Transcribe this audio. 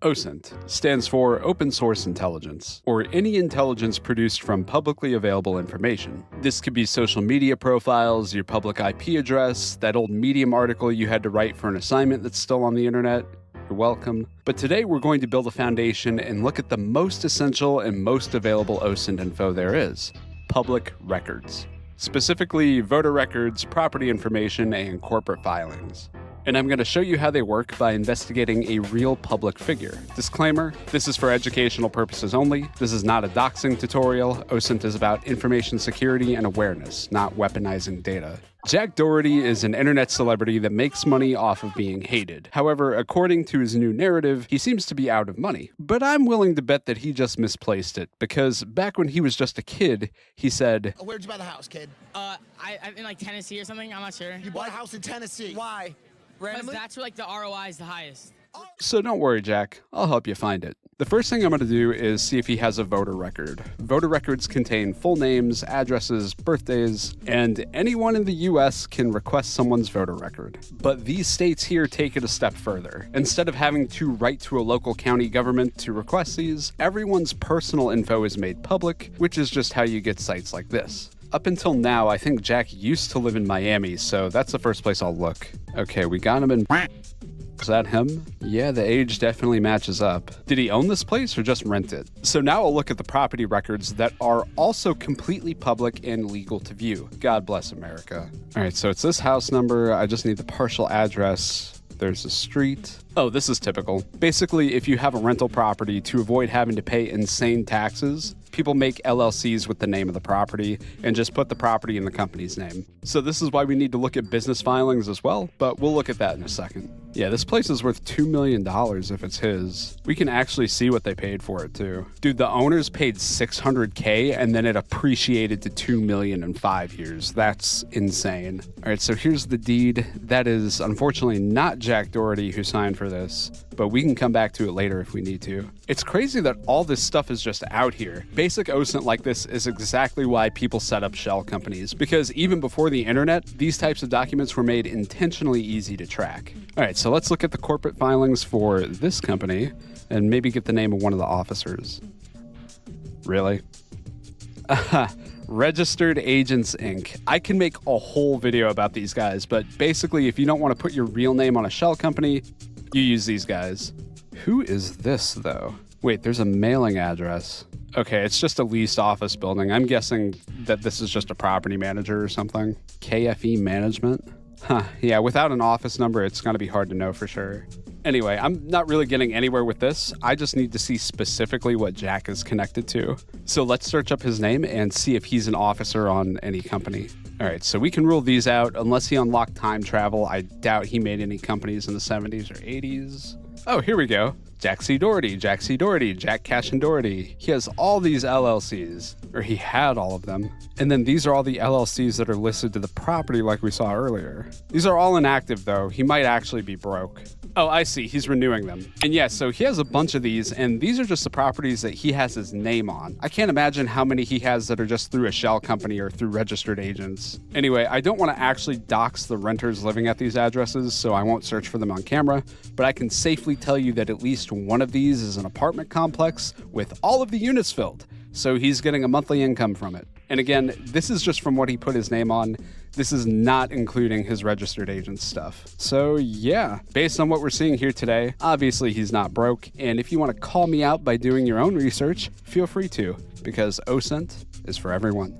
OSINT stands for Open Source Intelligence, or any intelligence produced from publicly available information. This could be social media profiles, your public IP address, that old Medium article you had to write for an assignment that's still on the internet. You're welcome. But today we're going to build a foundation and look at the most essential and most available OSINT info there is: public records. Specifically, voter records, property information, and corporate filings. And I'm going to show you how they work by investigating a real public figure. Disclaimer, this is for educational purposes only. This is not a doxing tutorial. OSINT is about information security and awareness, not weaponizing data. Jack Doherty is an internet celebrity that makes money off of being hated. However, according to his new narrative, he seems to be out of money. But I'm willing to bet that he just misplaced it, because back when he was just a kid, he said, "Where'd you buy the house, kid?" I'm in like Tennessee or something. I'm not sure. You bought a house in Tennessee. Why? Because that's where like the ROI is the highest. So don't worry, Jack. I'll help you find it. The first thing I'm going to do is see if he has a voter record. Voter records contain full names, addresses, birthdays, and anyone in the US can request someone's voter record. But these states here take it a step further. Instead of having to write to a local county government to request these, everyone's personal info is made public, which is just how you get sites like this. Up until now, I think Jack used to live in Miami, so that's the first place I'll look. Okay, we got him in... Is that him? Yeah, the age definitely matches up. Did he own this place or just rent it? So now I'll look at the property records that are also completely public and legal to view. God bless America. All right, so it's this house number. I just need the partial address. There's a street. Oh, this is typical. Basically, if you have a rental property, to avoid having to pay insane taxes, people make LLCs with the name of the property and just put the property in the company's name. So this is why we need to look at business filings as well, but we'll look at that in a second. Yeah, this place is worth $2 million if it's his. We can actually see what they paid for it too. Dude, the owners paid $600K and then it appreciated to $2 million in 5 years. That's insane. All right, so here's the deed. That is unfortunately not Jack Doherty who signed for this, but we can come back to it later if we need to. It's crazy that all this stuff is just out here. Basic OSINT like this is exactly why people set up shell companies, because even before the internet, these types of documents were made intentionally easy to track. All right, so let's look at the corporate filings for this company and maybe get the name of one of the officers. Really? Registered Agents Inc. I can make a whole video about these guys, but basically if you don't want to put your real name on a shell company, you use these guys. Who is this though? Wait, there's a mailing address. Okay, it's just a leased office building. I'm guessing that this is just a property manager or something. KFE Management? Huh, yeah, without an office number, it's gonna be hard to know for sure. Anyway, I'm not really getting anywhere with this. I just need to see specifically what Jack is connected to. So let's search up his name and see if he's an officer on any company. All right, so we can rule these out. Unless he unlocked time travel, I doubt he made any companies in the 70s or 80s. Oh, here we go. Jack C. Doherty, Jack C. Doherty, Jack Cash and Doherty. He has all these LLCs, or he had all of them. And then these are all the LLCs that are listed to the property like we saw earlier. These are all inactive though. He might actually be broke. Oh, I see. He's renewing them. And yeah, so he has a bunch of these, and these are just the properties that he has his name on. I can't imagine how many he has that are just through a shell company or through registered agents. Anyway, I don't want to actually dox the renters living at these addresses, so I won't search for them on camera, but I can safely tell you that at least one of these is an apartment complex with all of the units filled, so he's getting a monthly income from it. And again, this is just from what he put his name on. This is not including his registered agent stuff. So yeah, based on what we're seeing here today, obviously he's not broke. And if you want to call me out by doing your own research, feel free to, because OSINT is for everyone.